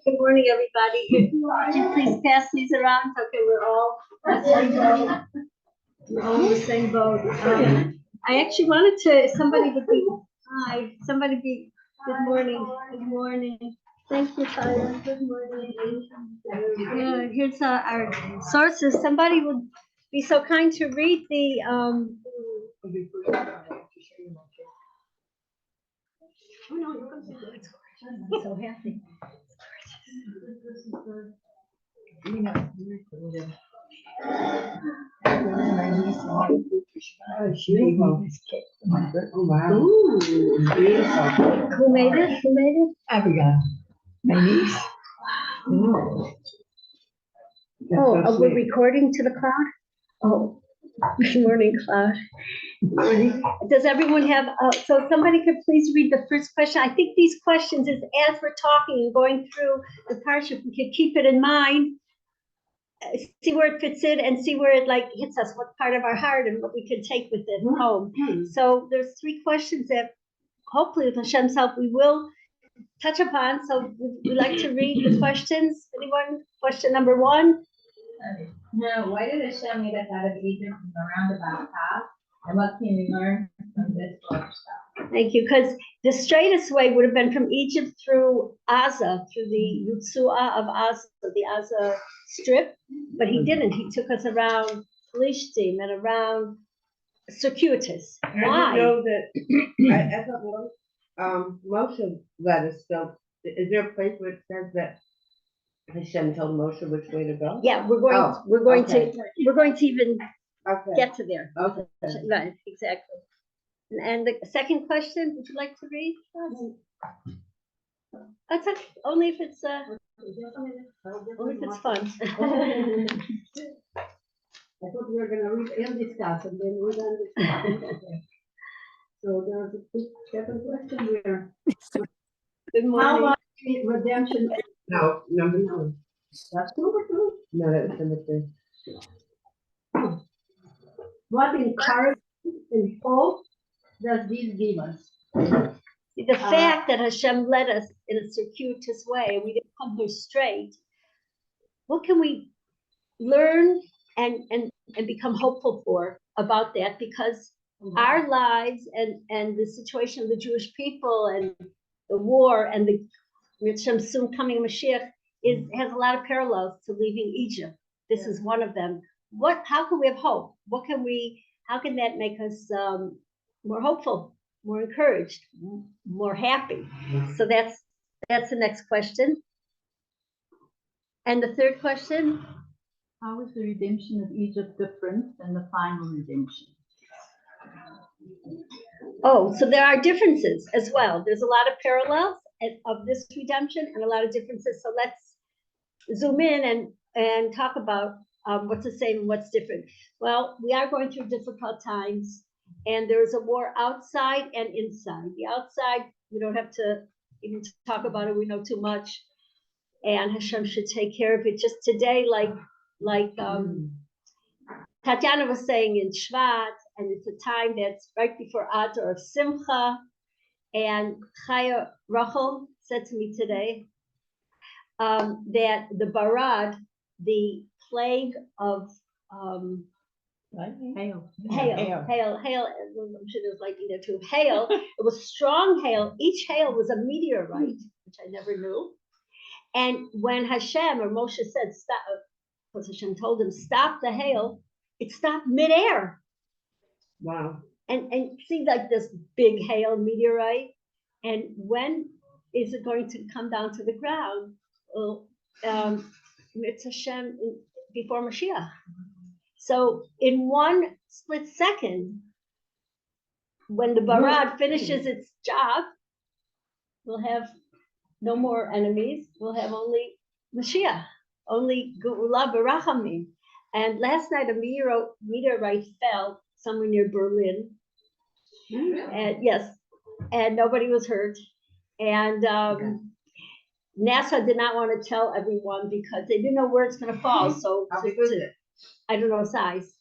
Good morning, everybody. Could you please pass these around? Okay, we're all in the same boat. I actually wanted to, good morning. Thank you, Tyler. Good morning. Here's our sources. Somebody would be so kind to read the, oh no, I'm so happy. Oh wow! Ooh. Beautiful. Who made it? Abigail, my niece. Oh, we're recording to the cloud? Oh, good morning, Cloud. Does everyone have, so somebody could please read the first question. I think these questions is as we're talking and going through the Parsha, we could keep it in mind, see where it fits in and see where it like hits us, what part of our heart and what we can take with it home. So there's 3 questions that hopefully with Hashem's help we will touch upon. So we like to read the questions. Anyone? Question number 1. No, why did Hashem lead us out of Egypt in a roundabout path? And what can we learn from this stuff? Thank you. Because the straightest way would have been from Egypt through Gaza, through the Yutsuah of Gaza, the Gaza strip, but he didn't. He took us around Plishtim and around circuitous. Why? I know that I thought Moshe led us. So, is there a place where it says that Hashem told Moshe which way to go? Yeah, we're going to even get to there. Okay. Right, exactly. And the second question, would you like to read? That's okay. Only if it's fun. I thought we were going to read and discuss, and then we're going to discuss. So there's a quick second question here. Good morning. How about redemption? No, number 2. That's number 2. No, that was number 3. What encouragement and hope does this give us? The fact that Hashem led us in a circuitous way, we didn't come here straight. What can we learn and become hopeful for about that? Because our lives and the situation of the Jewish people and the war and the Hashem soon coming Mashiach has a lot of parallels to leaving Egypt. This is one of them. How can we have hope? How can that make us more hopeful, more encouraged, more happy? So that's the next question. And the third question? How is the redemption of Egypt different than the final redemption? Oh, so there are differences as well. There's a lot of parallels of this redemption and a lot of differences. So let's zoom in and talk about what's the same and what's different. Well, we are going through difficult times, and there's a war outside and inside. The outside, we don't have to even talk about it. We know too much, and Hashem should take care of it. Just today, like Tatiana was saying in Shvat, and it's a time that's right before Adar of Simcha, and Chaya Rachel said to me today that the Barad, the plague of hail. I'm sure there's like either 2 hail. It was strong hail. Each hail was a meteorite, which I never knew. And when Hashem or Moshe said stop, because Hashem told him stop the hail, it stopped midair. Wow. And see like this big hail meteorite. And when is it going to come down to the ground? Well, it's Hashem before Mashiach. So in one split second, when the Barad finishes its job, we'll have no more enemies. We'll have only Mashiach, only Geula Barachamim. And last night a meteorite fell somewhere near Berlin. And yes, and nobody was hurt. And NASA did not want to tell everyone because they didn't know where it's going to fall. So I don't know size,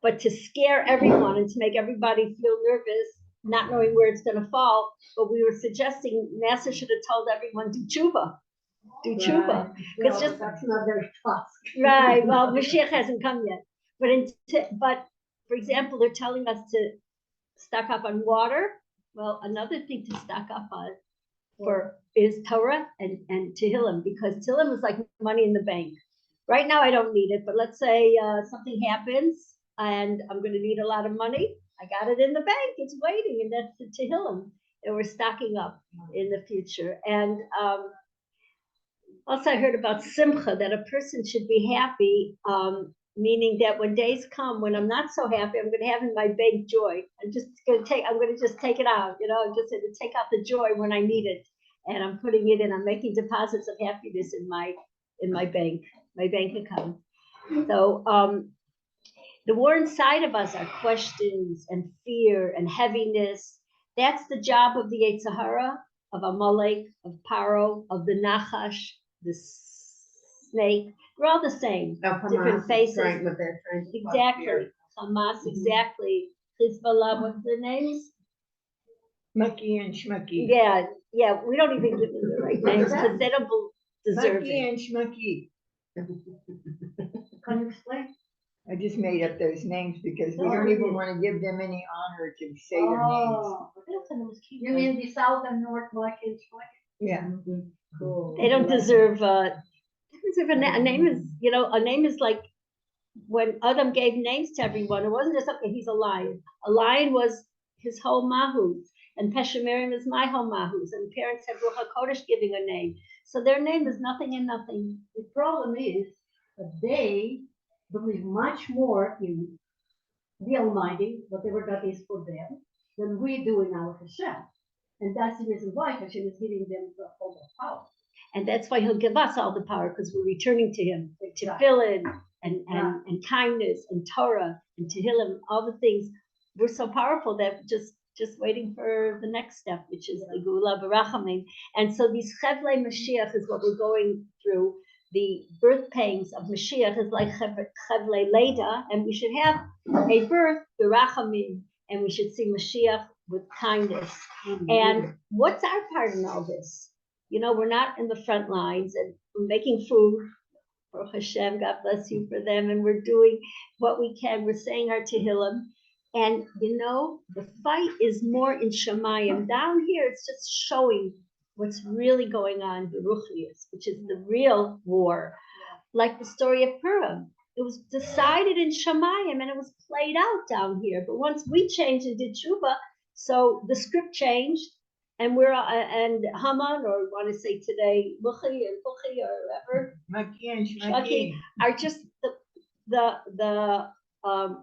but to scare everyone and to make everybody feel nervous, not knowing where it's going to fall. But we were suggesting NASA should have told everyone to tshuva do tshuva. It's just that's not their task. right. Well, Mashiach hasn't come yet, but for example, they're telling us to stock up on water. Well, another thing to stock up on is Torah and Tehillim, because Tehillim is like money in the bank. Right now, I don't need it, but let's say something happens and I'm going to need a lot of money. I got it in the bank; it's waiting, and that's the Tehillim that we're stocking up in the future. And also, I heard about Simcha, that a person should be happy, meaning that when days come when I'm not so happy, I'm going to have in my bank joy. I'm going to just take it out, I'm just going to take out the joy when I need it. And I'm putting it in, I'm making deposits of happiness in my bank account. So the war inside of us are questions and fear and heaviness. That's the job of the Yetzer Hara, of Amalek, of Paro, of the Nachash, the snake. We're all the same, different faces. Exactly. Hamas, exactly. Hezbollah, what's their names? Mucky and Schmucky. Yeah, we don't even give them the right names because they don't deserve Mucky it. and Schmucky. Can you explain? I just made up those names because we don't even want to give them any honor to say their names. You mean the South and North Vikings? Yeah. Cool. They don't deserve a name is like when Adam gave names to everyone. It wasn't just okay, he's a lion. A lion was his whole mahus, and Pesha Miriam is my whole mahus, and parents had Ruach HaKodesh giving a name. So their name is nothing and nothing. The problem is that they believe much more in the Almighty, whatever that is for them, than we do in our Hashem. And that's the reason why Hashem is giving them the whole power. And that's why he'll give us all the power, because we're returning to him, to tefillin and kindness and Torah and Tehillim, all the things. We're so powerful that just waiting for the next step, which is the Gula Barachamim. And so these Chevlei Mashiach is what we're going through. The birth pangs of Mashiach is like Chevlei Leda, and we should have a birth, Barachamim, and we should see Mashiach with kindness. And what's our part in all this? We're not in the front lines, and we're making food for Hashem. God bless you for them. And we're doing what we can. We're saying our Tehillim. And the fight is more in Shemayim. Down here, it's just showing what's really going on, the Ruchnius, which is the real war. Like the story of Purim. It was decided in Shemayim and it was played out down here. But once we changed and did Tshuva, so the script changed, and and Haman, or we want to say today, Buchi and Buchi or whatever, Mucky and Schmucky are just the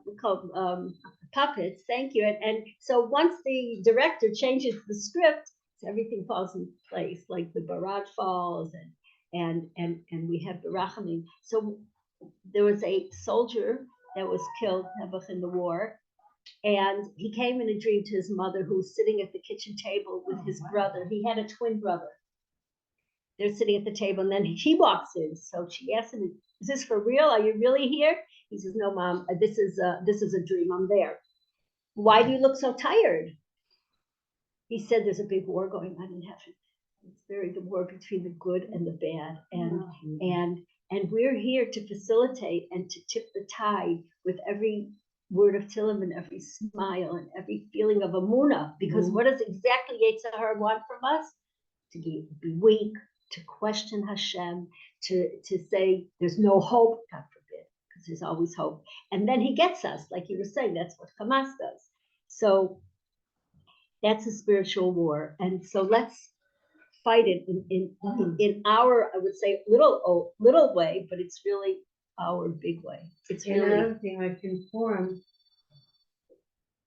we call puppets. Thank you. And so once the director changes the script, everything falls in place, like the barrage falls, and we have the Rachamim. So there was a soldier that was killed in the war. And he came in a dream to his mother, who was sitting at the kitchen table with his brother. He had a twin brother. They're sitting at the table, and then he walks in. So she asked him, "Is this for real? Are you really here?" He says, "No, Mom. This is a dream. I'm there." "Why do you look so tired?" He said, "There's a big war going on in heaven. It's the war between the good and the bad, and we're here to facilitate and to tip the tide with every word of Tehillim and every smile and every feeling of Amunah, because what does exactly Yetzer Hara want from us? To be weak, to question Hashem, to say there's no hope, God forbid, because there's always hope. And then he gets us, like you were saying, that's what Hamas does. So that's a spiritual war. And so let's fight it in our, I would say, little way, but it's really our big way. It's really another thing, like in Purim,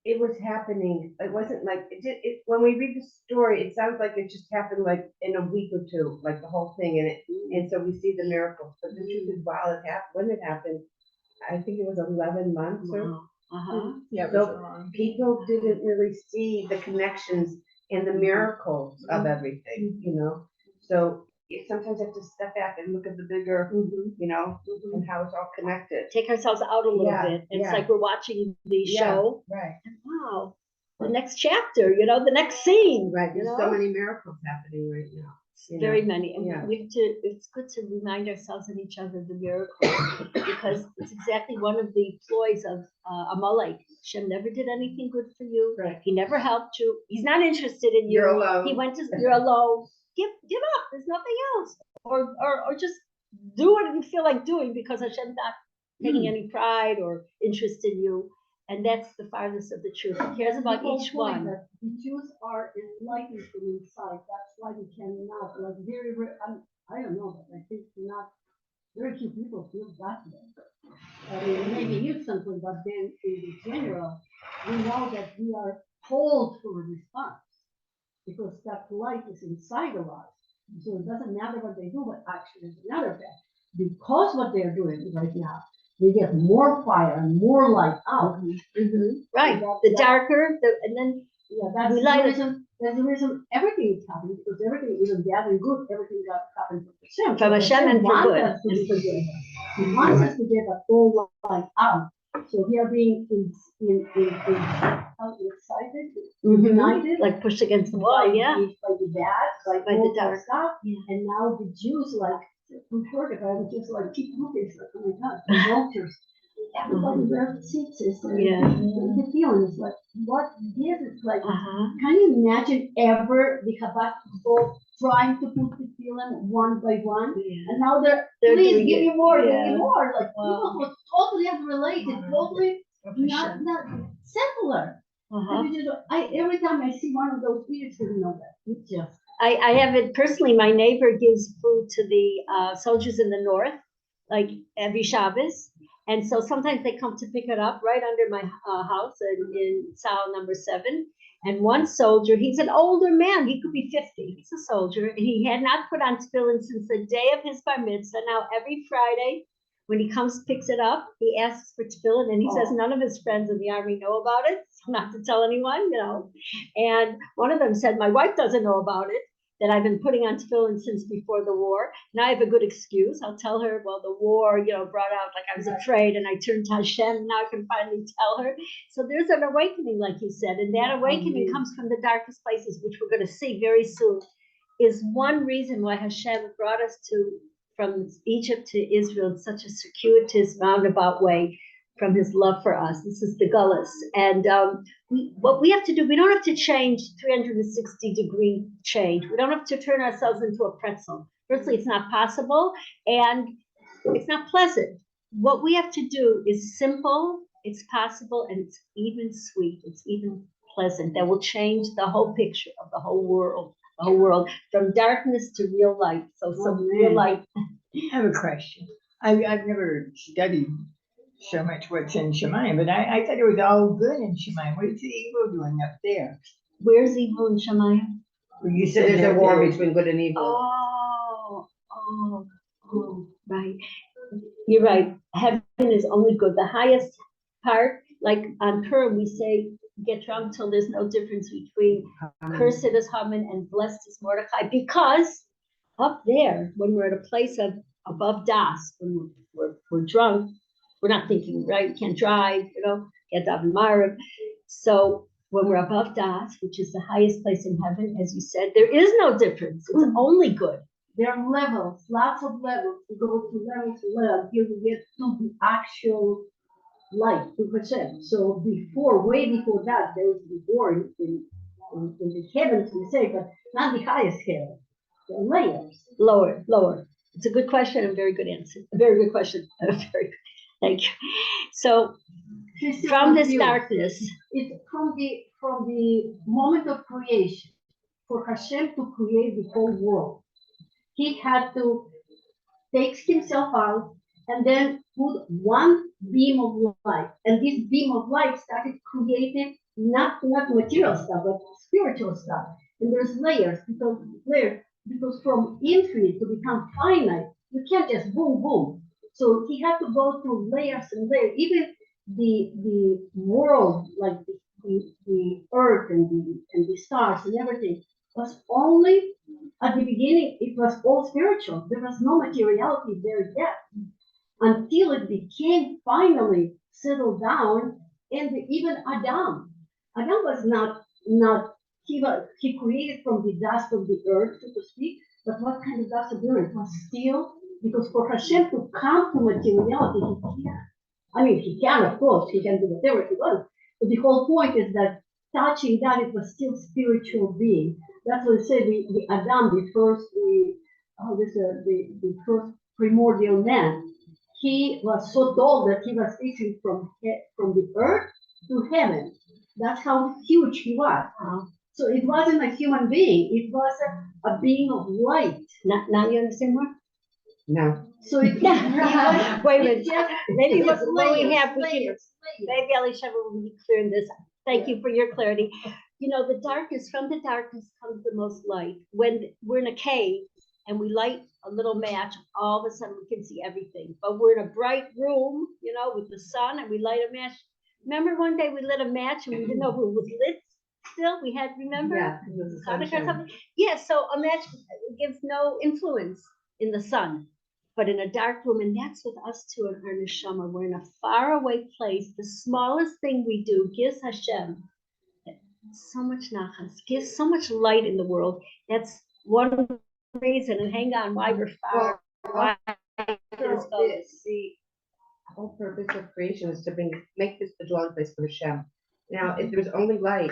it was happening. It wasn't like when we read the story, it sounds like it just happened like in a week or two, like the whole thing, and so we see the miracles. But the truth is, when it happened, I think it was 11 months or Yeah, so people didn't really see the connections and the miracles of everything, So sometimes you have to step back and look at the bigger, and how it's all connected. take ourselves out a little bit. It's like we're watching the show. Right. And wow, the next chapter, the next scene. Right. There's so many miracles happening right now. You very know? many. And Yeah. we have to, it's good to remind ourselves and each other of the miracles because it's exactly one of the ploys of Amalek. Hashem never did anything good for you. Right. He never helped you. He's not interested in you. You're alone. He went to, you're alone. Give up. There's nothing else. Or just do what you feel like doing because Hashem's not taking any pride or interest in you. And that's the farthest of the truth. He cares about The whole each point one. that the Jews are enlightened from inside. That's why we cannot, like, I don't know, but I think not very few people feel that way. I mean, maybe you something, but then in general, we know that we are called for a response because that light is inside of us. So it doesn't matter what they do, but actually it's another fact. Because what they're doing right now, we get more fire and more light out. Right. The darker, and then Yeah, that's We the light it. reason. That's the reason everything is happening because everything, even bad and good, everything got happened from Hashem. From Hashem and for wants good. us to be together. He wants us to get that whole light out. So we are being excited, united, like pushed against the wall, by the bad, by all the that dark. stuff. Yeah. And now the Jews, like, we heard about it, just like keep looking, it's like, oh my God, the vultures. Everybody wears tzitzis. Yeah. The feeling is like, what is it like? Uh-huh. Can you imagine ever the Chabad people trying to put the feeling one by one? Yeah. And now they're please doing give it. me more, give Yeah. me more. Like Wow. people who are totally unrelated, totally not secular. Uh-huh. And you just, every time I see one of those videos, you know that. It's just I have it personally. My neighbor gives food to the soldiers in the north, like every Shabbos. And so sometimes they come to pick it up right under my house in Sal number 7. And one soldier, he's an older man. He could be 50. He's a soldier. And he had not put on tefillin since the day of his bar mitzvah. Now every Friday, when he comes, picks it up, he asks for tefillin, and he says none of his friends in the army know about it, so not to tell anyone, you know. And one of them said, my wife doesn't know about it, that I've been putting on tefillin since before the war. And I have a good excuse. I'll tell her, well, the war, you know, brought out, like I was afraid, and I turned to Hashem, and now I can finally tell her. So there's an awakening, like you said, and that awakening comes from the darkest places, which we're going to see very soon, is one reason why Hashem brought us from Egypt to Israel in such a circuitous, roundabout way from his love for us. This is the gullus. And what we have to do, we don't have to change 360-degree change. We don't have to turn ourselves into a pretzel. Firstly, it's not possible, and it's not pleasant. What we have to do is simple, it's possible, and it's even sweet. It's even pleasant. That will change the whole picture of the whole world. The whole world, from darkness to real light. So real light. I have a question. I've never studied so much what's in Shemayim, but I thought it was all good in Shemayim. What is the evil doing up there? Where's evil in Shemayim? Well, you So said there's a there- war there- between good and evil. Oh, right. You're right. Heaven is only good. The highest part, like on Purim, we say, get drunk till there's no difference between cursed is Haman and blessed is Mordechai, because up there, when we're at a place of above das, when we're drunk, we're not thinking, right? We can't drive, you know, get daven marav. So when we're above das, which is the highest place in heaven, as you said, there is no difference. It's only good. there are levels, lots of levels. You go to level until you get to the actual light to Hashem. So way before that, there was the war in the heavens, we say, but not the highest heaven. The layers. Lower. It's a good question and a very good answer. A very good question. Thank you. So from this darkness, it's from the moment of creation, for Hashem to create the whole world, he had to take himself out and then put one beam of light. And this beam of light started creating not material stuff, but spiritual stuff. And there's layers, because from infinite to become finite, you can't just boom, boom. So he had to go through layers and layers. Even the world, like the earth and the stars and everything, was only at the beginning, it was all spiritual. There was no materiality there yet, until it became finally settled down. And even Adam was not he created from the dust of the earth, so to speak, But what kind of dust of glory? It was steel, because for Hashem to come to materiality, he can't. I mean, he can, of course, he can do whatever he wants. But the whole point is that touching that, it was still spiritual being. That's what it said. The Adam, the first primordial man, he was so tall that he was reaching from the earth to heaven. That's how huge he was. So it wasn't a human being; it was a being of light. Now you understand more? No. So it, Wait a minute. just, Maybe just when we layers, have, we can, layers. maybe Elisha will be clear in this. Thank you for your clarity. You know, the darkness, from the darkness comes the most light. When we're in a cave and we light a little match, all of a sudden we can see everything. But we're in a bright room, you know, with the sun, and we light a match. Remember one day we lit a match and we didn't know if it was lit still? We had, remember? Yeah, it was the Hanukkah or sunshine. something? Yeah, so a match gives no influence in the sun, but in a dark room, and that's with us too in our neshama. We're in a faraway place. The smallest thing we do gives Hashem so much nachas, gives so much light in the world. That's one reason, and hang on, why we're far. Why The whole purpose of creation is to make this the dwelling place for Hashem. Now, if there's only light,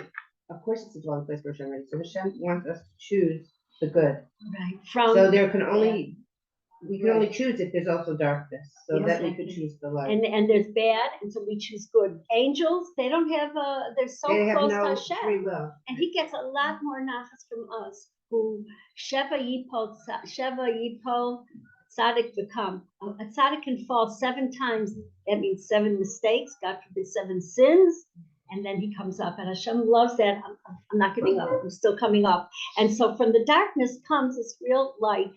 of course it's a dwelling place for Hashem, right? So Hashem wants us to choose the good. right from So there can only, we can only choose if there's also darkness, so that we could choose the light. and there's bad, and so we choose good. Angels, they don't have they're so They have close to no Hashem. free will. And he gets a lot more nachas from us, who Sheva Yipol Tzaddik become. A tzaddik can fall 7 times. That means 7 mistakes, God forbid 7 sins, and then he comes up. And Hashem loves that. I'm not giving up. I'm still coming up. And so from the darkness comes this real light.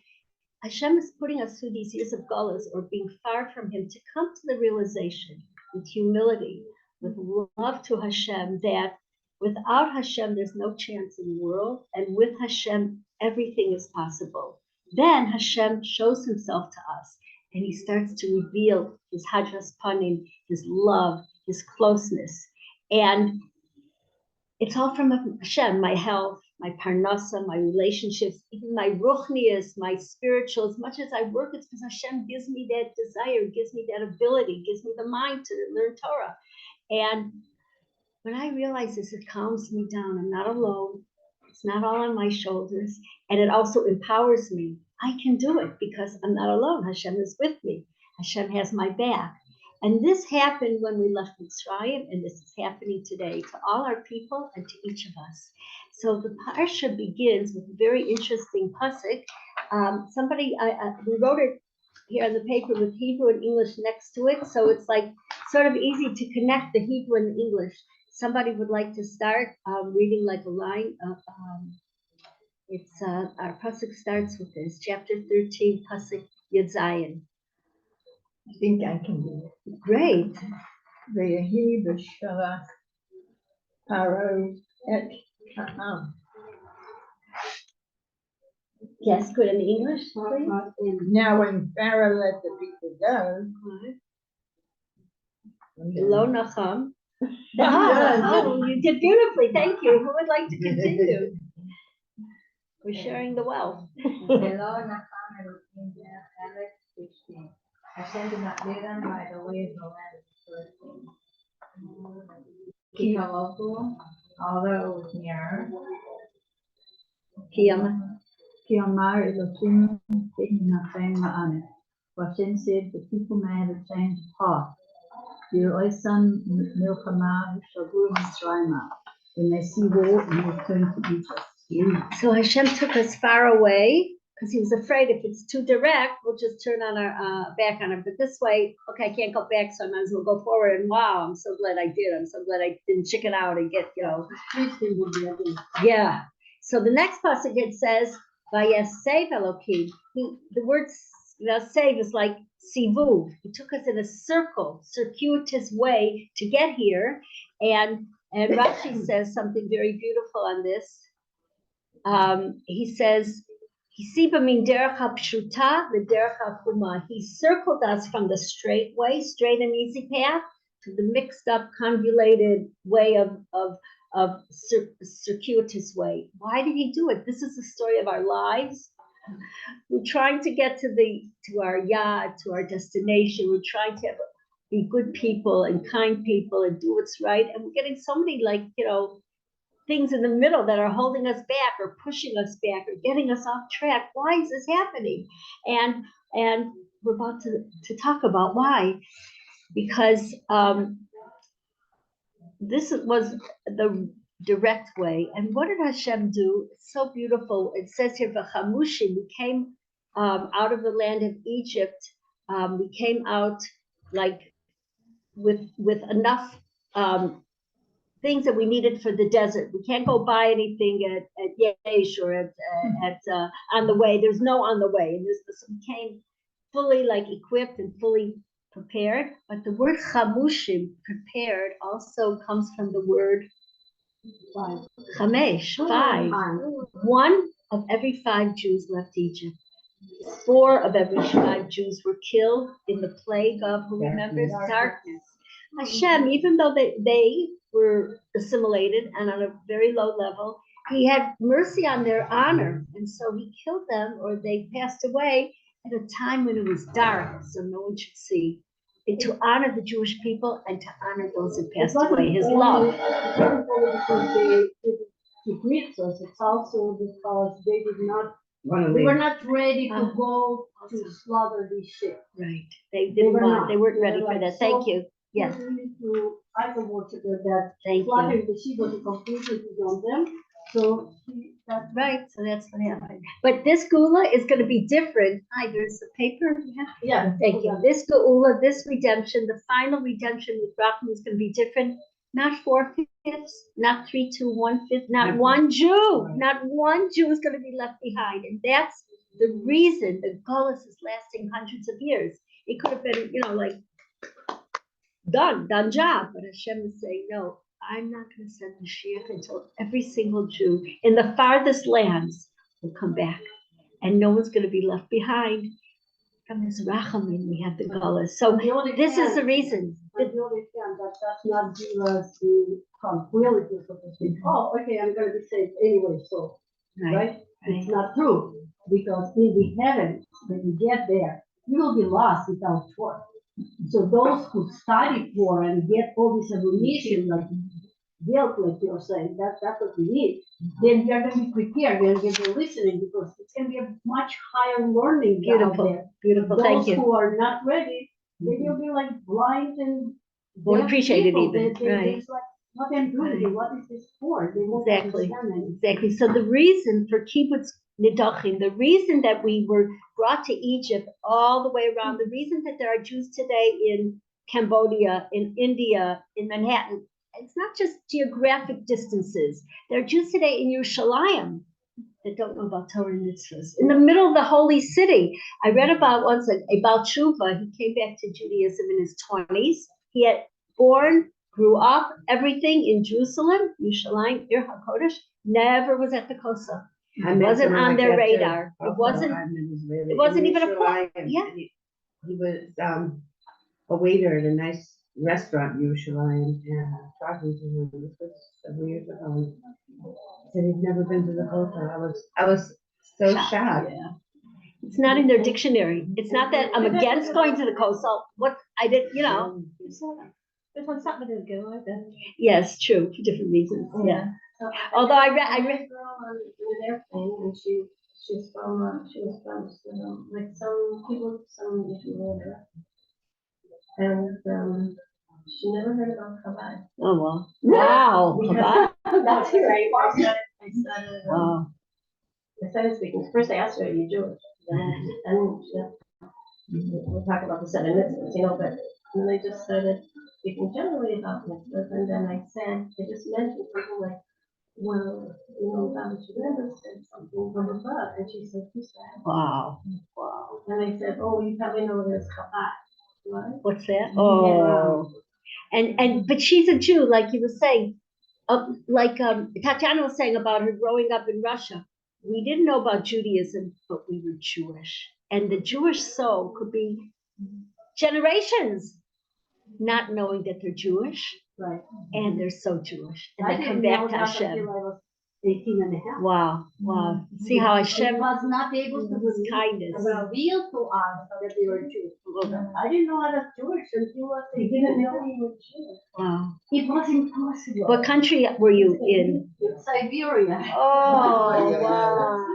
Hashem is putting us through these years of gullahs, or being far from him, to come to the realization with humility, with love to Hashem, that without Hashem, there's no chance in the world. And with Hashem, everything is possible. Then Hashem shows himself to us, and he starts to reveal his hadras panim, his love, his closeness. And it's all from Hashem, my health, my parnasa, my relationships, even my ruchnias, my spiritual. As much as I work, it's because Hashem gives me that desire, gives me that ability, gives me the mind to learn Torah. And when I realize this, it calms me down. I'm not alone. It's not all on my shoulders. And it also empowers me. I can do it because I'm not alone. Hashem is with me. Hashem has my back. And this happened when we left Mitzrayim, and this is happening today to all our people and to each of us. So the Parsha begins with a very interesting pasuk. We wrote it here on the paper with Hebrew and English next to it, so it's like sort of easy to connect the Hebrew and the English. Somebody would like to start reading like a line of, our pasuk starts with this, chapter 13, pasuk Yud Zayin. I think I can do it. Great. Ve'yehi Beshalach Paro et Ha'am. Yes, good in English, please. Now when Pharaoh let the people go, Lo nacham. done. Oh, you did beautifully. Thank you. Who would like to continue? We're sharing the wealth. Hello, Nacham Elohim, Alex 16. Hashem did not lead them by the way of the land of Kikalofu, although it was near. Ki amar Elohim v'hinachem ma'anet. For Hashem said, the people may have a change of heart. Yiroisan milchama v'shavur Mitzrayim. When they see war, and return to Egypt. So Hashem took us far away because he was afraid if it's too direct, we'll just turn on our back on it. But this way, okay, I can't go back, so I might as well go forward. And wow, I'm so glad I did. I'm so glad I didn't chicken out and get, yeah. So the next pasuk it says, "Vayasev Elokim." The word "vayasev" is like sivuv. He took us in a circuitous way to get here, and Rashi says something very beautiful on this. He says, he circled us from the straight way, straight and easy path, to the mixed up, convoluted way of circuitous way. Why did he do it? This is the story of our lives. We're trying to get to our yad, to our destination. We're trying to be good people and kind people and do what's right. And we're getting so many things in the middle that are holding us back or pushing us back or getting us off track. Why is this happening? And we're about to talk about why, because this was the direct way. And what did Hashem do? It's so beautiful. It says here, "V'chamushim," we came out of the land of Egypt. We came out with enough things that we needed for the desert. We can't go buy anything at Yesh or at on the way. There's no on the way. And we came fully equipped and fully prepared. But the word chamushim, prepared, also comes from the word chamesh, 5. 1 of every 5 Jews left Egypt. 4 of every 5 Jews were killed in the plague of, who remembers, darkness. Hashem, even though they were assimilated and on a very low level, he had mercy on their honor. And so he killed them, or they passed away at a time when it was dark, so no one should see. And to honor the Jewish people and to honor those who passed away, his love. It's not only because he greets us, it's also because they were not ready to go to slaughter these sheep. Right. They weren't ready for that. Thank you. Yes. To idol worshippers that Thank slaughtering you. the sheep was completely beyond them. So that's Right. So that's what happened. But this gula is going to be different. Hi, there's the paper. yeah. Thank you. This gula, this redemption, the final redemption with Rachman is going to be different. Not 4/5, not 3, 2, 1/5, not one Jew. Not one Jew is going to be left behind. And that's the reason the Gullus is lasting hundreds of years. It could have been, done job. But Hashem is saying, no, I'm not going to send Mashiach until every single Jew in the farthest lands will come back. And no one's going to be left behind. From his rachamim, we have the Gullus. So this is the reason. But you understand that does not give us the tranquility of the thing. Oh, okay, I'm going to be saved anyway, so, right? It's not true, because in the heaven, when you get there, you will be lost without Torah. So those who study Torah and get all this ammunition, like guilt, like you're saying, that's what we need, then you're going to be prepared, you're going to be listening, because it's going to be a much higher learning out there. Beautiful, Those thank you. who are not ready, they will be like blind and Won't appreciate it people. even, right. It's like, what I'm doing here, what is this for? They won't Exactly. understand it. Exactly. So the reason for kibbutz nidachim, the reason that we were brought to Egypt all the way around, the reason that there are Jews today in Cambodia, in India, in Manhattan, it's not just geographic distances. There are Jews today in Yerushalayim that don't know about Torah and mitzvahs. In the middle of the holy city. I read about once a Baal Tshuva. He came back to Judaism in his 20s. He had grew up, everything in Jerusalem, Yerushalayim, Ir HaKodesh, never was at the Kosa. It wasn't on their radar. It wasn't even a point. Yeah. He was a waiter at a nice restaurant in Yerushalayim, and talking to him. This was several years ago. He said he'd never been to the Kosa. I was so shocked. Yeah. It's not in their dictionary. It's not that I'm against going to the Kosa. What I did, This one's something to do with it. Yes, true, for different reasons. Yeah. So, Although I read a girl on an airplane, and she was from like some people, some later, and she never heard about Chabad. Oh well. Wow. Chabad. That's right. Wow. I started speaking. First, I asked her, "Are you Jewish?" And we'll talk about the 7 mitzvahs, but then they just started speaking generally about mitzvahs, and then I just mentioned something like, well, Baba Shemenda said something from above, and she said, who's that? Wow. Wow. And I said, oh, you probably know there's Chabad. What? What's that? Oh. But she's a Jew, like you were saying. Tatiana was saying about her growing up in Russia. We didn't know about Judaism, but we were Jewish. And the Jewish soul could be generations not knowing that they're Jewish. Right. And they're so Jewish. And I they come didn't back know to that Hashem. until I was 18 and a half. Wow, wow. See how Hashem He was not able to his believe, kindness. reveal to us that they were Jews. I didn't know I was Jewish until they didn't know we were Jewish. Wow. It was impossible. What country were you in? Siberia. Oh, wow.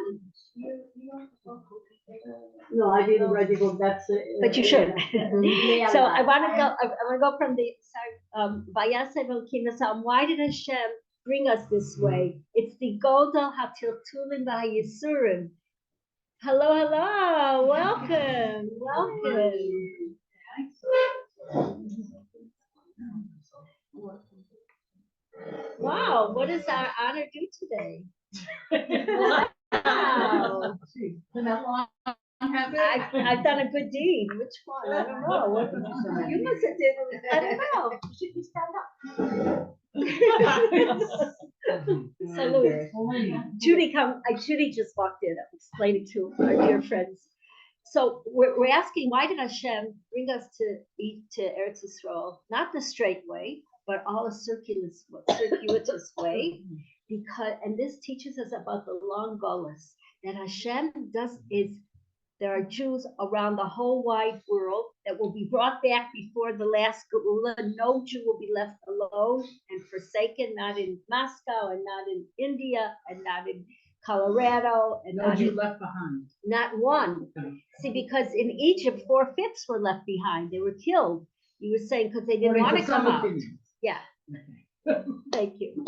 No, I didn't write the book. That's. But you should. Miriam So I Kraus. want to go. I want to go from the Vayasev Elokim Nasam. Why did Hashem bring us this way? It's the Godel HaTiltulim VaHaYisurim. Hello, hello, welcome, welcome. Wow, what does our honor do today? Wow. I've done a good deed. Which one? I don't know. What you must have did. I don't know. Should we stand up? Salute. Judy just walked in. I'm explaining to our dear friends. So we're asking, why did Hashem bring us to Eretz Yisrael? Not the straight way, but all a circuitous way. And this teaches us about the long Golus. That Hashem there are Jews around the whole wide world that will be brought back before the last Geula. No Jew will be left alone and forsaken, not in Moscow and not in India and not in Colorado. And No Jew left behind. Not one. See, because in Egypt, 4/5 were left behind. They were killed. You were saying because they didn't want to come out. Yeah. Thank you.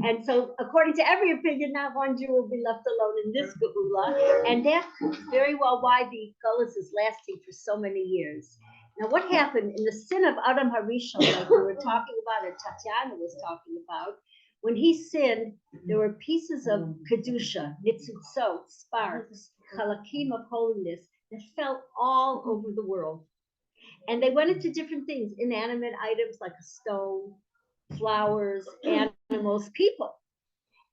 And so, according to every opinion, not one Jew will be left alone in this Geula. And that's very well why the Golus is lasting for so many years. Now, what happened in the sin of Adam Harishon, like we were talking about, and Tatiana was talking about, when he sinned, there were pieces of Kedusha, Nitzutzot, sparks, Chalakim of holiness that fell all over the world. And they went into different things, inanimate items like a stone, flowers, animals, people.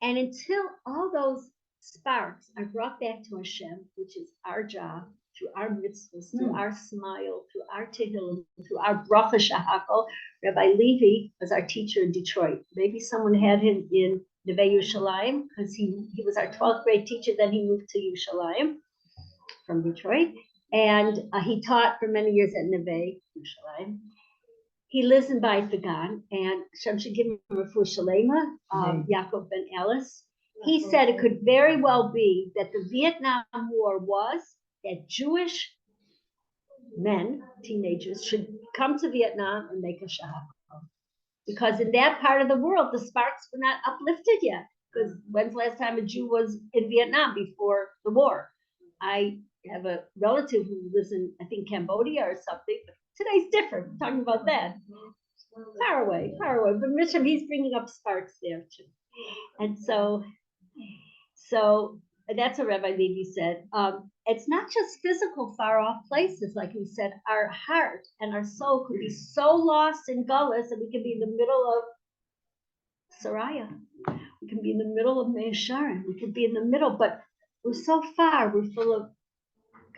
And until all those sparks are brought back to Hashem, which is our job, through our mitzvahs, through our smile, through our tehillim, through our bracha shahakol. Rabbi Levy was our teacher in Detroit. Maybe someone had him in Neve Yerushalayim because he was our 12th grade teacher. Then he moved to Yerushalayim from Detroit. And he taught for many years at Neve Yerushalayim. He lives in Beit Vegan, and Hashem should give him a refuah shalema, Yaakov ben Ellis. He said it could very well be that the Vietnam War was that Jewish men, teenagers, should come to Vietnam and make a shahakol. Because in that part of the world, the sparks were not uplifted yet. Because when's the last time a Jew was in Vietnam before the war? I have a relative who lives in, I think, Cambodia or something. But today's different. We're talking about that. Far away, far away. But Misham, he's bringing up sparks there too. And so that's what Rabbi Levi said. It's not just physical far off places, like he said. Our heart and our soul could be so lost in Gullus that we could be in the middle of Saraya. We can be in the middle of Meisharim. We could be in the middle, but we're so far. We're full of,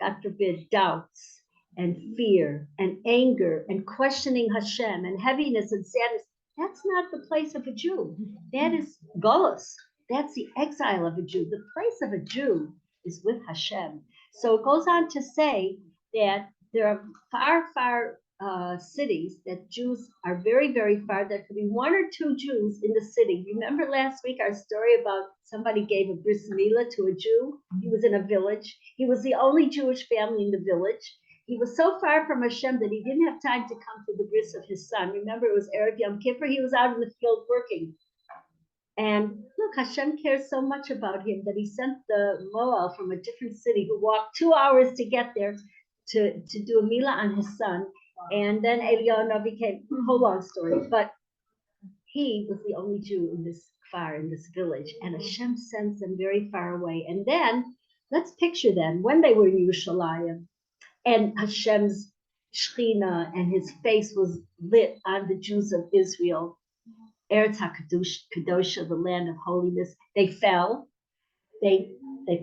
God forbid, doubts and fear and anger and questioning Hashem and heaviness and sadness. That's not the place of a Jew. That is Golus. That's the exile of a Jew. The place of a Jew is with Hashem. So it goes on to say that there are far cities that Jews are very, very far. There could be one or two Jews in the city. Remember last week our story about somebody gave a bris milah to a Jew? He was in a village. He was the only Jewish family in the village. He was so far from Hashem that he didn't have time to come to the bris of his son. Remember, it was Erev Yom Kippur. He was out in the field working. And look, Hashem cares so much about him that he sent the Moel from a different city who walked 2 hours to get there to do a milah on his son. And then Eliyahu became a whole long story. But he was the only Jew in this village. And Hashem sends them very far away. And then, let's picture them when they were in Yerushalayim. And Hashem's Shechina and his face was lit on the Jews of Israel. Eretz HaKadosh, the land of holiness. They fell. They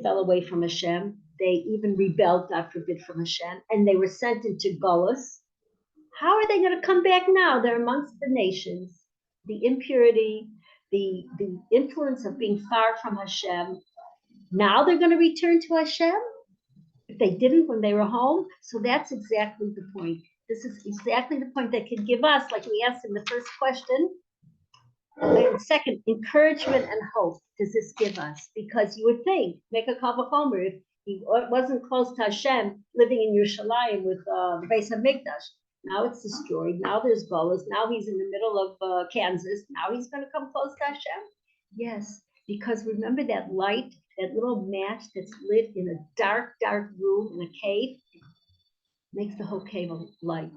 fell away from Hashem. They even rebelled, God forbid, from Hashem. And they were sent into Golus. How are they going to come back now? They're amongst the nations. The impurity, the influence of being far from Hashem. Now they're going to return to Hashem if they didn't when they were home. So that's exactly the point. This is exactly the point that can give us, like we asked in the first question, and second, encouragement and hope. Does this give us? Because you would think, make a kavachomer, if he wasn't close to Hashem, living in Yerushalayim with the Beit Hamikdash. Now it's destroyed. Now there's Golas. Now he's in the middle of Kansas. Now he's going to come close to Hashem. Yes, because remember that light, that little match that's lit in a dark, dark room in a cave, makes the whole cave a light.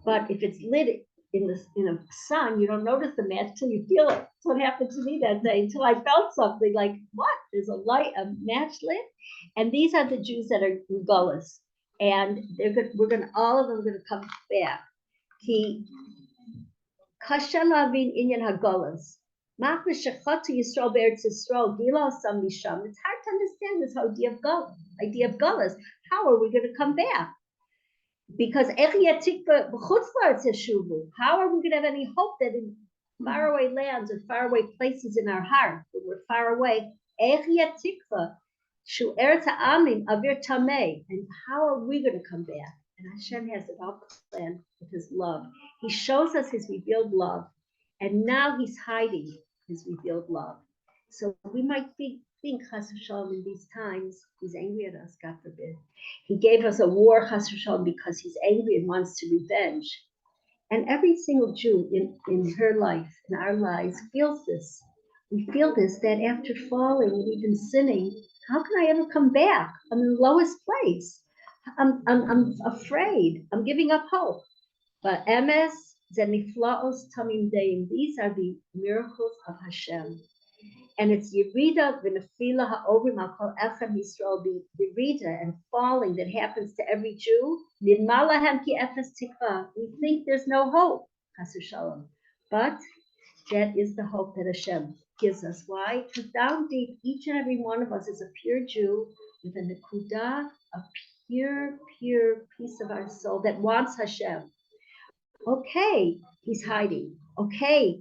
But if it's lit in a sun, you don't notice the match till you feel it. That's what happened to me that day, until I felt something like, what? There's a light, a match lit? And these are the Jews that are in Gullus. And all of them are going to come back. Ki kasha lavin inyan hagolas. It's hard to understand this whole idea of Gullus. How are we going to come back? Because how are we going to have any hope that in faraway lands or faraway places in our heart, when we're far away, and how are we going to come back? And Hashem has it all planned with his love. He shows us his revealed love, and now he's hiding his revealed love. So we might think Chas v'shalom in these times, he's angry at us, God forbid. He gave us a war, Chas v'shalom, because he's angry and wants to revenge. And every single Jew in her life, in our lives, feels this. We feel this, that after falling and even sinning, how can I ever come back? I'm in the lowest place. I'm afraid. I'm giving up hope. But emes, zeniflaos tamim deim. These are the miracles of Hashem. And it's Yerida v'nefila ha'ovim ha'kol echem Yisrael, the Yerida and falling that happens to every Jew. Nidma lahem ki efes tikva. We think there's no hope, Chas v'shalom. But that is the hope that Hashem gives us. Why? Because down deep, each and every one of us is a pure Jew with a nekudah, a pure piece of our soul that wants Hashem. Okay, he's hiding. Okay,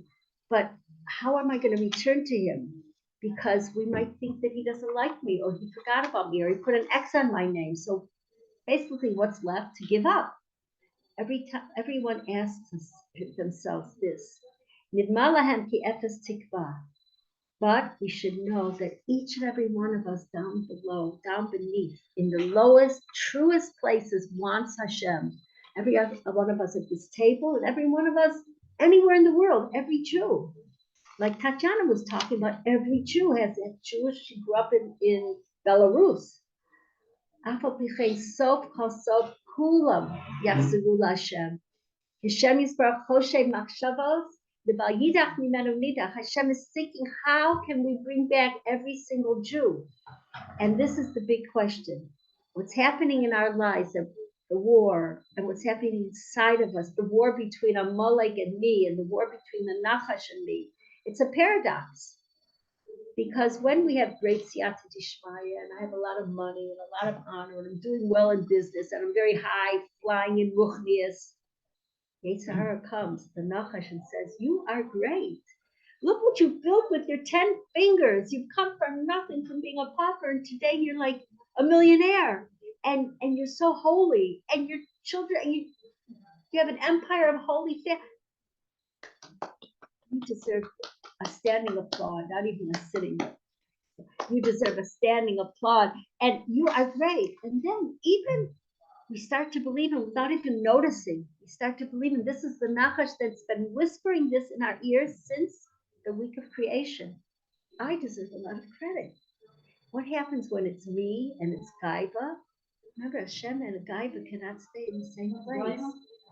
but how am I going to return to him? Because we might think that he doesn't like me, or he forgot about me, or he put an X on my name. So basically, what's left? To give up. Everyone asks themselves this. Nidma lahem ki efes tikva. But we should know that each and every one of us down below, down beneath, in the lowest, truest places wants Hashem. Every one of us at this table, and every one of us anywhere in the world, every Jew. Like Tatiana was talking about, every Jew has that Jewish, she grew up in Belarus. Sof kosov kulam yachzeru Hashem. Hashem Yisbarach Choshe Machshavos. Hashem is thinking, how can we bring back every single Jew? And this is the big question. What's happening in our lives, the war, and what's happening inside of us, the war between Amalek and me, and the war between the Nachash and me, it's a paradox. Because when we have great siyata dishmaya, and I have a lot of money and a lot of honor, and I'm doing well in business, and I'm very high, flying in ruchnias, Yetzer Hara comes, the Nachash, and says, you are great. Look what you built with your 10 fingers. You've come from nothing, from being a pauper, and today you're like a millionaire. And you're so holy. And your children, you have an empire of holy family. You deserve a standing applaud, not even a sitting. You deserve a standing applaud. And you are great. And then even we start to believe him without even noticing. We start to believe him. This is the Nachash that's been whispering this in our ears since the week of creation. I deserve a lot of credit. What happens when it's me and it's Gaiva? Remember, Hashem and a Gaiva cannot stay in the same place.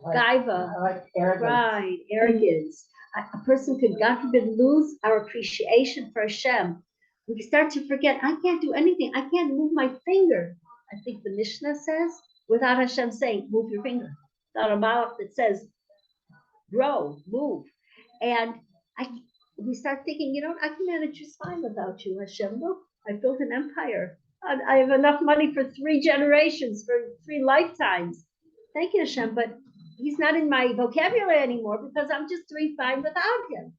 Gaiva, pride, arrogance. A person could, God forbid, lose our appreciation for Hashem. We start to forget, I can't do anything. I can't move my finger. I think the Mishnah says, without Hashem saying, move your finger. Without a malach that says, grow, move. And we start thinking, I can manage just fine without you, Hashem. Look, I built an empire. I have enough money for 3 generations, for 3 lifetimes. Thank you, Hashem, but he's not in my vocabulary anymore because I'm just doing fine without him.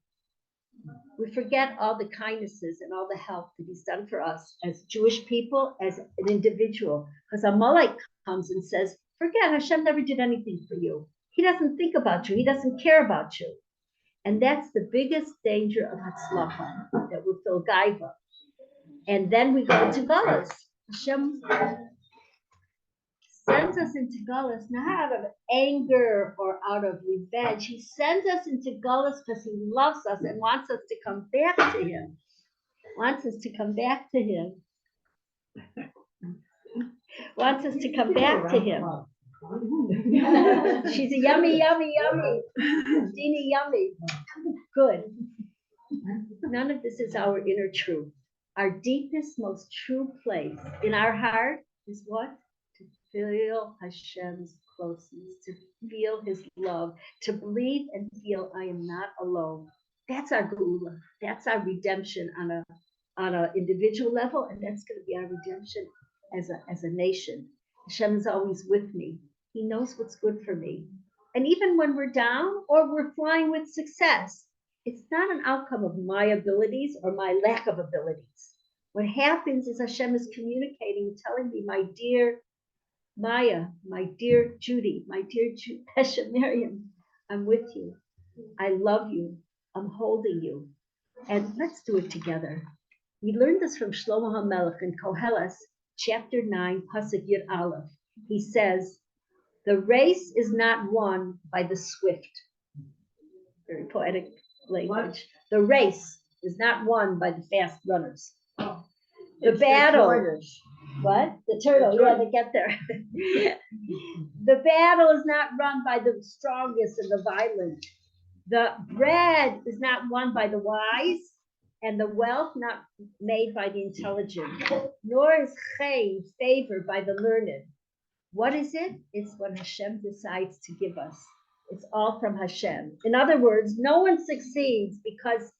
We forget all the kindnesses and all the help that he's done for us as Jewish people, as an individual. Because Amalek comes and says, forget, Hashem never did anything for you. He doesn't think about you. He doesn't care about you. And that's the biggest danger of Hatzlacha, that we feel gaiva. And then we go into Galus. Hashem sends us into Galus not out of anger or out of revenge. He sends us into Galus because he loves us and wants us to come back to him. Wants us to come back to him. Wants us to come back to him. She's a yummy, yummy, yummy. Dini yummy. Good. None of this is our inner truth. Our deepest, most true place in our heart is what? To feel Hashem's closeness, to feel his love, to believe and feel I am not alone. That's our geula. That's our redemption on a individual level, and that's going to be our redemption as a nation. Hashem is always with me. He knows what's good for me. And even when we're down or we're flying with success, it's not an outcome of my abilities or my lack of abilities. What happens is Hashem is communicating, telling me, my dear Maya, my dear Judy, my dear Pesha Miriam, I'm with you. I love you. I'm holding you. And let's do it together. We learned this from Shlomo HaMelech in Koheles, chapter 9, Pasuk Yud Aleph. He says, the race is not won by the swift. Very poetic language. The race is not won by the fast runners. The battle. What? The turtle, yeah, to get there. The battle is not run by the strongest and the violent. The bread is not won by the wise, and the wealth not made by the intelligent, nor is chayv, favor, by the learned. What is it? It's what Hashem decides to give us. It's all from Hashem. In other words, no one succeeds because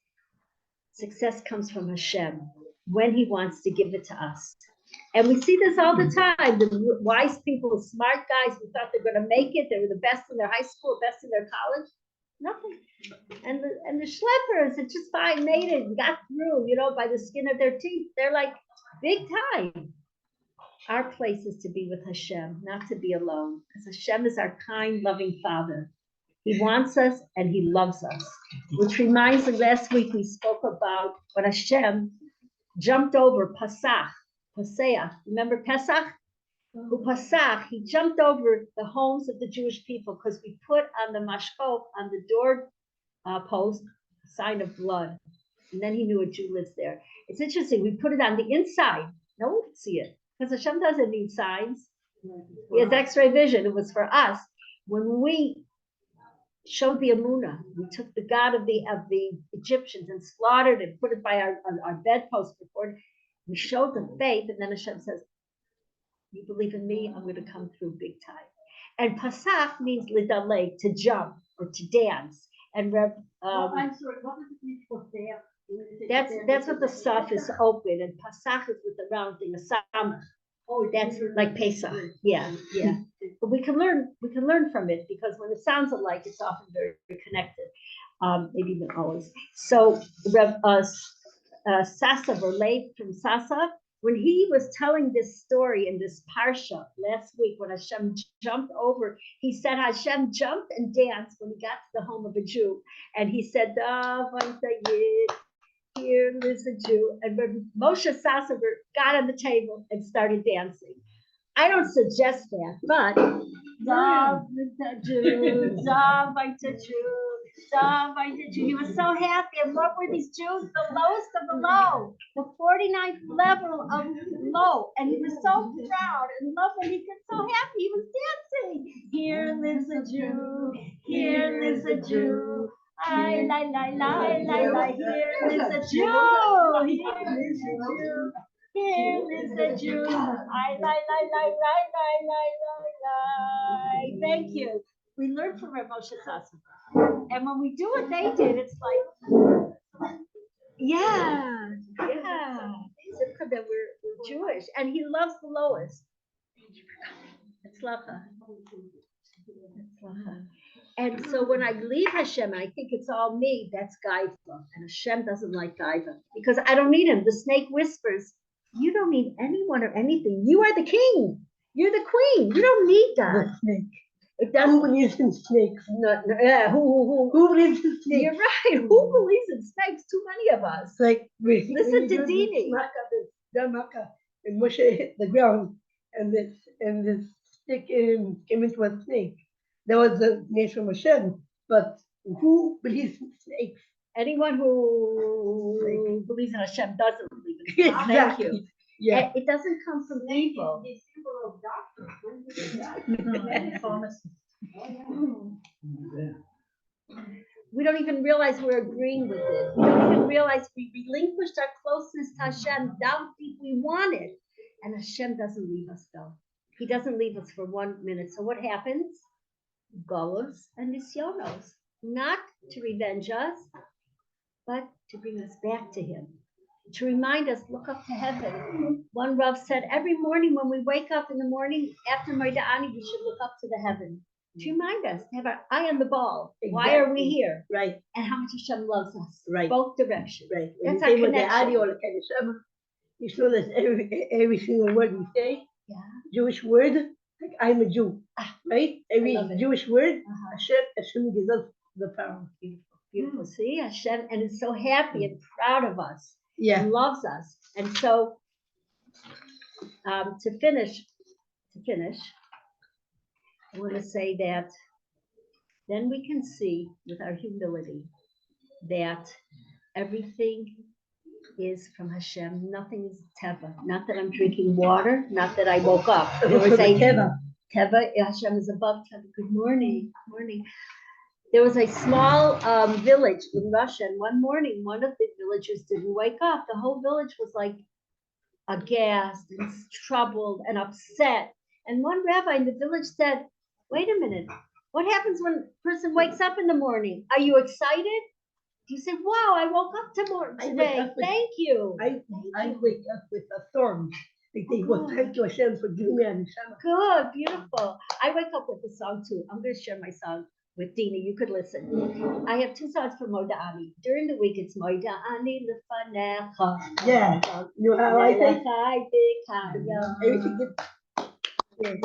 success comes from Hashem when he wants to give it to us. And we see this all the time. The wise people, smart guys who thought they're going to make it, they were the best in their high school, best in their college. Nothing. And the schleppers that just made it, got through, by the skin of their teeth. They're like big time. Our place is to be with Hashem, not to be alone. Because Hashem is our kind, loving Father. He wants us and he loves us. Which reminds me, last week we spoke about when Hashem jumped over Pesach. Remember Pesach? Who Pesach, he jumped over the homes of the Jewish people because we put on the mashkot, on the door post, a sign of blood. And then he knew a Jew lives there. It's interesting, we put it on the inside. No one could see it because Hashem doesn't need signs. He has x-ray vision. It was for us. When we showed the Amunah, we took the God of the Egyptians and slaughtered it, put it by our bedpost before. We showed the faith, and then Hashem says, you believe in me, I'm going to come through big time. And Pasach means lidalei, to jump or to dance. And I'm sorry, what does it mean for there? That's what the stuff is open, and Pasach is with the round thing, a samach. Oh, that's like Pesach. Yeah. But we can learn from it because when it sounds alike, it's often very, very connected. Maybe even always. So Sasa Verlate from Sasa, when he was telling this story in this Parsha last week, when Hashem jumped over, he said Hashem jumped and danced when he got to the home of a Jew. And he said, here lives a Jew. And Moshe Sasa got on the table and started dancing. I don't suggest that, but he was so happy. And what were these Jews? The lowest of the low, the 49th level of low. And he was so proud and loved, and he was so happy. He was dancing. Here lives a Jew. Here lives a Jew. Here lives a Jew. Here lives a Jew. Here lives a Jew. Thank you. We learned from Rav Moshe Sasa. And when we do what they did, it's like, yeah. That we're Jewish. And he loves the lowest. It's Lacha. And so when I leave Hashem, I think it's all me. That's Gaiva, and Hashem doesn't like Gaiva because I don't need him. The snake whispers, "You don't need anyone or anything. You are the king. You're the queen. You don't need God." The snake. It doesn't. Who believes in snakes? Yeah, Who believes in snakes? You're right. Who believes in snakes? Too many of us. It's like Listen to Dini. And Moshe hit the ground, and this stick came into a snake. That was the nation of Hashem. But who believes in snakes? Anyone who believes in Hashem doesn't believe in God. Thank Exactly. you. Yeah. It doesn't come from evil. The symbol of darkness. Pharmacy. We don't even realize we're agreeing with it. We don't even realize we relinquished our closeness to Hashem down deep we want it. And Hashem doesn't leave us though. He doesn't leave us for 1 minute. So what happens? Golos and Nisyonos. Not to revenge us, but to bring us back to him. To remind us, look up to heaven. One Rav said, every morning when we wake up in the morning after Moeda Ani, we should look up to the heaven. To remind us, to have our eye on the ball. Why are we Exactly. here? Right. And how much Hashem loves us. Right. Both directions. Right. That's When our you say connection. audio, like Hashem, you saw that every single word we say, Yeah. Jewish word, like I'm a Jew, right? Every love it. Jewish word, Uh-huh. Hashem gives us the power. Beautiful. See, Hashem, and is so happy and proud of us. Yeah. And loves us. And so, to finish, I want to say that then we can see with our humility that everything is from Hashem. Nothing is teva. Not that I'm drinking water. Not that I woke up. They were saying Teva. Teva, Hashem is above Teva. Good morning. Good morning. There was a small village in Russia, and one morning, one of the villagers didn't wake up. The whole village was like aghast and troubled and upset. And one rabbi in the village said, wait a minute, what happens when a person wakes up in the morning? Are you excited? You say, wow, I woke up today. Thank you. I wake up with a storm. They say, well, thank you Hashem for giving me a neshama. Good, beautiful. I wake up with a song too. I'm going to share my song with Dina. You could listen. I have 2 songs for Moeda Ani. During the week, it's Moeda Ani lefanecha. Yeah. You know how I say? Everything gets. On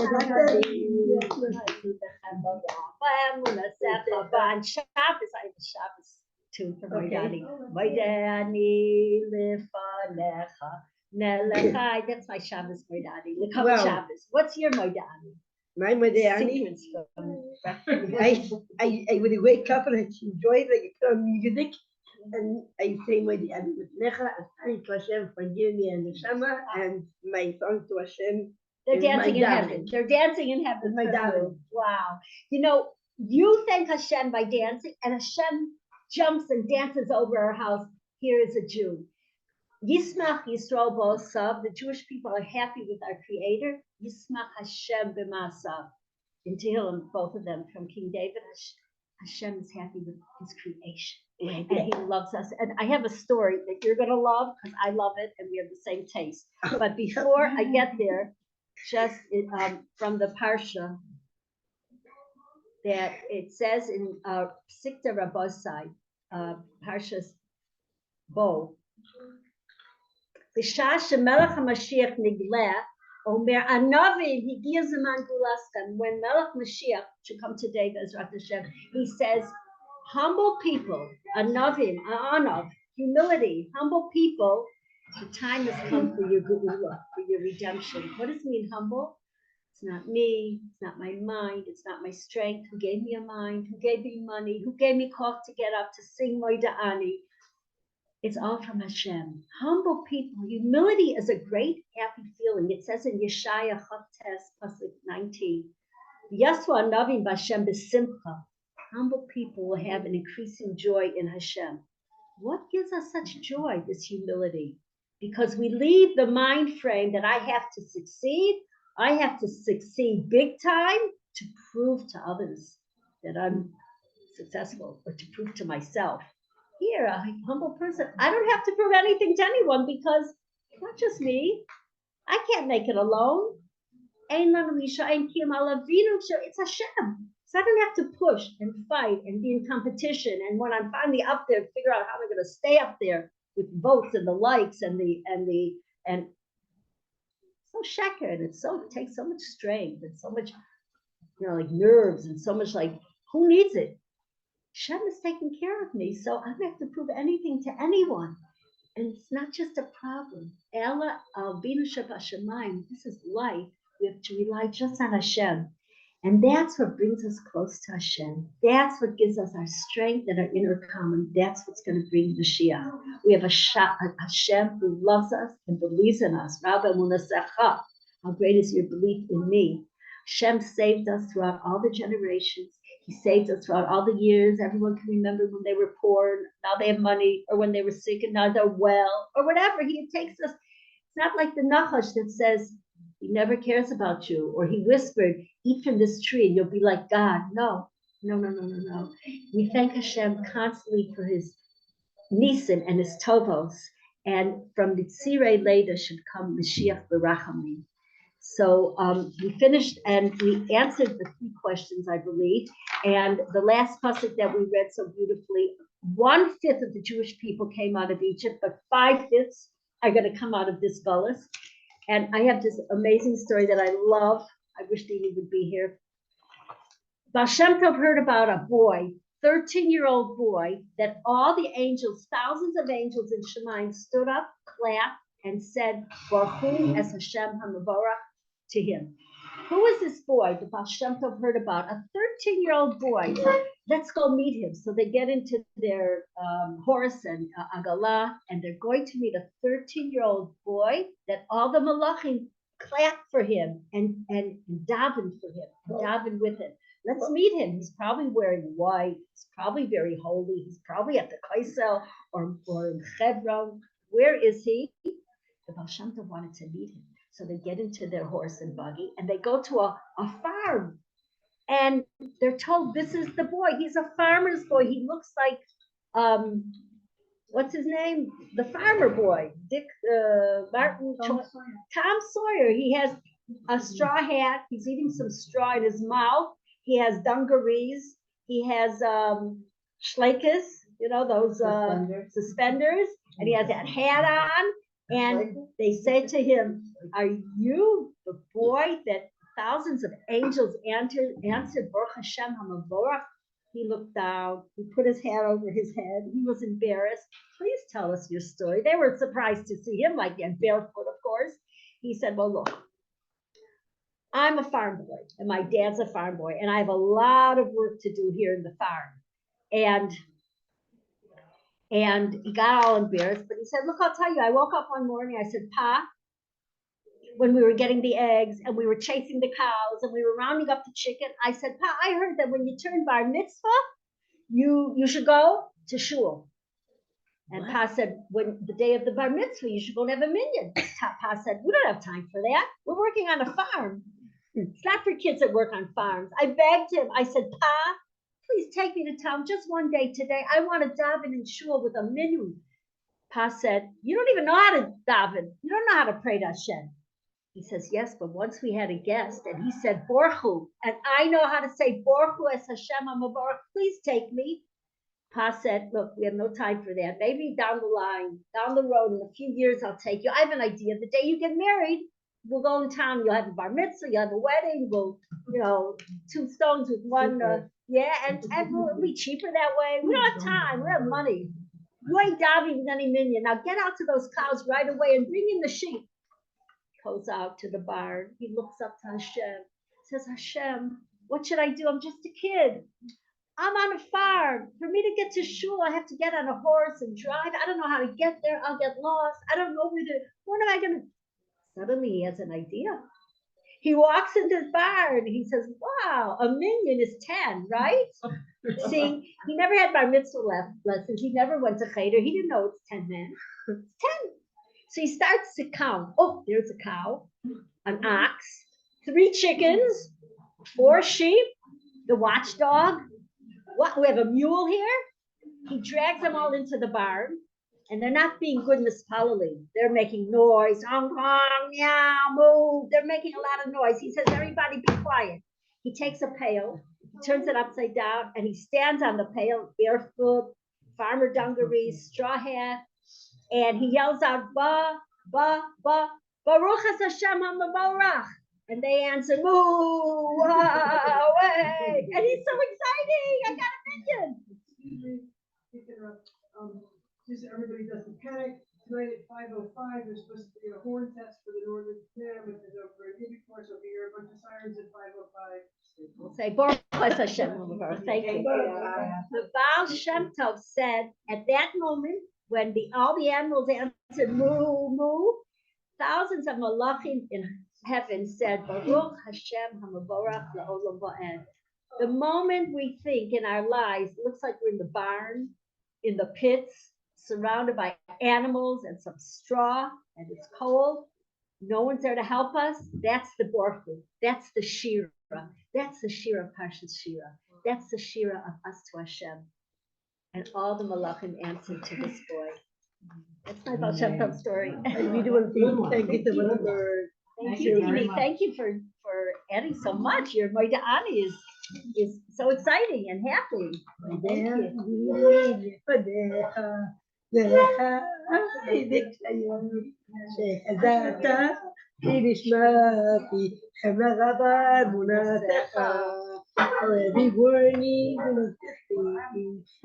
Shabbos, I have a Shabbos tune for Moeda Ani. Moeda Ani lefanecha. Nelechai. That's my Shabbos Moeda Ani. Lekam Wow. Shabbos. What's your Moeda Ani? My Moeda Ani, Secrets from I would wake up and I enjoy it, like I put on music, and I say Moeda Ani with Necha, and thank Hashem for giving me a neshama, and my song to Hashem. They're It's dancing my in darling. heaven. They're dancing in heaven. It's my for darling. you. Wow. You know, you thank Hashem by dancing, and Hashem jumps and dances over our house. Here is a Jew. Yismach Yisrael Bosav. The Jewish people are happy with our Creator. Yismach Hashem b'masav. In Tehillim, both of them from King David. Hashem is happy with His creation, and He loves us. And I have a story that you're going to love because I love it, and we have the same taste. But before I get there, just from the Parsha, that it says in Sikta Rabosai, Parsha's Bo, B'shah shemelech HaMashiach niglah, Omer Anavim, he gives a man gulaskan. When Melech Mashiach should come today, Bezrat Hashem, he says, humble people, Anavim, Anav, humility, humble people, the time has come for your geula, for your redemption. What does it mean, humble? It's not me, it's not my mind, it's not my strength. Who gave me a mind? Who gave me money? Who gave me cough to get up to sing Moeda Ani? It's all from Hashem. Humble people. Humility is a great, happy feeling. It says in Yeshaya Chates, Pasuk 19, Yaswa Navim Bashem B'Simcha. Humble people will have an increasing joy in Hashem. What gives us such joy? This humility. Because we leave the mind frame that I have to succeed. I have to succeed big time to prove to others that I'm successful, or to prove to myself. Here, a humble person, I don't have to prove anything to anyone because it's not just me. I can't make it alone. Ein lanu isha, ein kiyum alavinu. It's Hashem. So I don't have to push and fight and be in competition. And when I'm finally up there, figure out how I'm going to stay up there with votes and the likes and so sheker, and it takes so much strength and so much, like nerves and so much like, who needs it? Hashem is taking care of me, so I don't have to prove anything to anyone. And it's not just a problem. Ella albinu shabashamayim. This is life. We have to rely just on Hashem. And that's what brings us close to Hashem. That's what gives us our strength and our inner calm. That's what's going to bring Mashiach. We have a Hashem who loves us and believes in us. Rabbi Munasecha, how great is your belief in me? Hashem saved us throughout all the generations. He saved us throughout all the years. Everyone can remember when they were poor, now they have money, or when they were sick and now they're well, or whatever. He takes us. It's not like the Nachash that says, he never cares about you, or he whispered, eat from this tree and you'll be like God. No. We thank Hashem constantly for his nisim and his tovos, and from the Tzirei Leda should come Mashiach B'Rachamim. So we finished and we answered the 3 questions, I believe, and the last pasuk that we read so beautifully, 1/5 of the Jewish people came out of Egypt, but 5/5 are going to come out of this gullus. And I have this amazing story that I love. I wish Dini would be here. Baal Shem Tov heard about a boy, 13-year-old boy, that all the angels, thousands of angels in Shemayim, stood up, clapped, and said, Baruch Hu es Hashem HaMavorach to him. Who is this boy that Baal Shem Tov heard about? A 13-year-old boy. Let's go meet him. So they get into their horse and Agalah, and they're going to meet a 13-year-old boy that all the Malachim clap for him and daven for him, and daven with him. Let's meet him. He's probably wearing white. He's probably very holy. He's probably at the Kaisel or in Hebron. Where is he? The Baal Shem Tov wanted to meet him. So they get into their horse and buggy and they go to a farm. And they're told, this is the boy. He's a farmer's boy. He looks like, what's his name? The farmer boy, Tom Sawyer. He has a straw hat. He's eating some straw in his mouth. He has dungarees. He has shleikes, those suspenders. And he has that hat on. And they say to him, are you the boy that thousands of angels answered Baruch Hashem HaMavorach? He looked down, he put his hat over his head, he was embarrassed. Please tell us your story. They were surprised to see him like that, barefoot, of course. He said, well, look, I'm a farm boy, and my dad's a farm boy, and I have a lot of work to do here in the farm. And he got all embarrassed, but he said, look, I'll tell you, I woke up one morning, I said, Pa, when we were getting the eggs and we were chasing the cows and we were rounding up the chicken, I said, Pa, I heard that when you turn bar mitzvah, you should go to shul. And what? Pa said, when the day of the bar mitzvah, you should go to have a minyan. Pa said, we don't have time for that. We're working on a farm. It's not for kids that work on farms. I begged him. I said, Pa, please take me to town just one day today. I want to daven in shul with a minyan. Pa said, you don't even know how to daven. You don't know how to pray to Hashem. He says, yes, but once we had a guest and he said, Baruch Hu, and I know how to say Baruch Hu es Hashem HaMavorach, please take me. Pa said, look, we have no time for that. Maybe down the line, down the road, in a few years, I'll take you. I have an idea. The day you get married, we'll go in town. You'll have a bar mitzvah, you'll have a wedding. We'll, 2 stones with one. And it'll be cheaper that way. We don't have time. We have money. You ain't davening with any minyan. Now get out to those cows right away and bring in the sheep. Goes out to the barn. He looks up to Hashem. Says, Hashem, what should I do? I'm just a kid. I'm on a farm. For me to get to shul, I have to get on a horse and drive. I don't know how to get there. I'll get lost. I don't know what am I going to? Suddenly he has an idea. He walks into the barn. He says, wow, a minyan is 10, right? See, he never had bar mitzvah lessons. He never went to cheder. He didn't know it's 10 men. It's 10. So he starts to count. Oh, there's a cow, an ox, 3 chickens, 4 sheep, the watchdog. What? We have a mule here. He drags them all into the barn. And they're not being good mispalalim. They're making noise. Hong Kong, meow, move. They're making a lot of noise. He says, everybody be quiet. He takes a pail, he turns it upside down, and he stands on the pail, barefoot, farmer dungarees, straw hat, and he yells out, ba, ba, ba, Baruch Hashem HaMavorach. And they answer, moo, away. And he's so exciting. I got a million. Just everybody doesn't panic. Tonight at 5:05, there's supposed to be a horn test for the Northern Command, which is over a day before, so we hear a bunch of sirens at 5:05. We'll say, Baruch Hashem HaMavorach. Thank you. The Baal Shem Tov said at that moment, when all the animals answered, moo, moo, thousands of malachim in heaven said, Baruch Hashem HaMavorach La'olam Va'ed. The moment we think in our lives, it looks like we're in the barn, in the pits, surrounded by animals and some straw, and it's cold, no one's there to help us, that's the Borchu, that's the Shira, that's the Shira of Parsha's Shira, that's the Shira of us to Hashem. And all the malachim answered to this boy. That's my Baal Shem Tov story. Thank you so much for Thank you, Dini. Thank you for adding so much. Your Moida Ani is so exciting and happy. Thank you.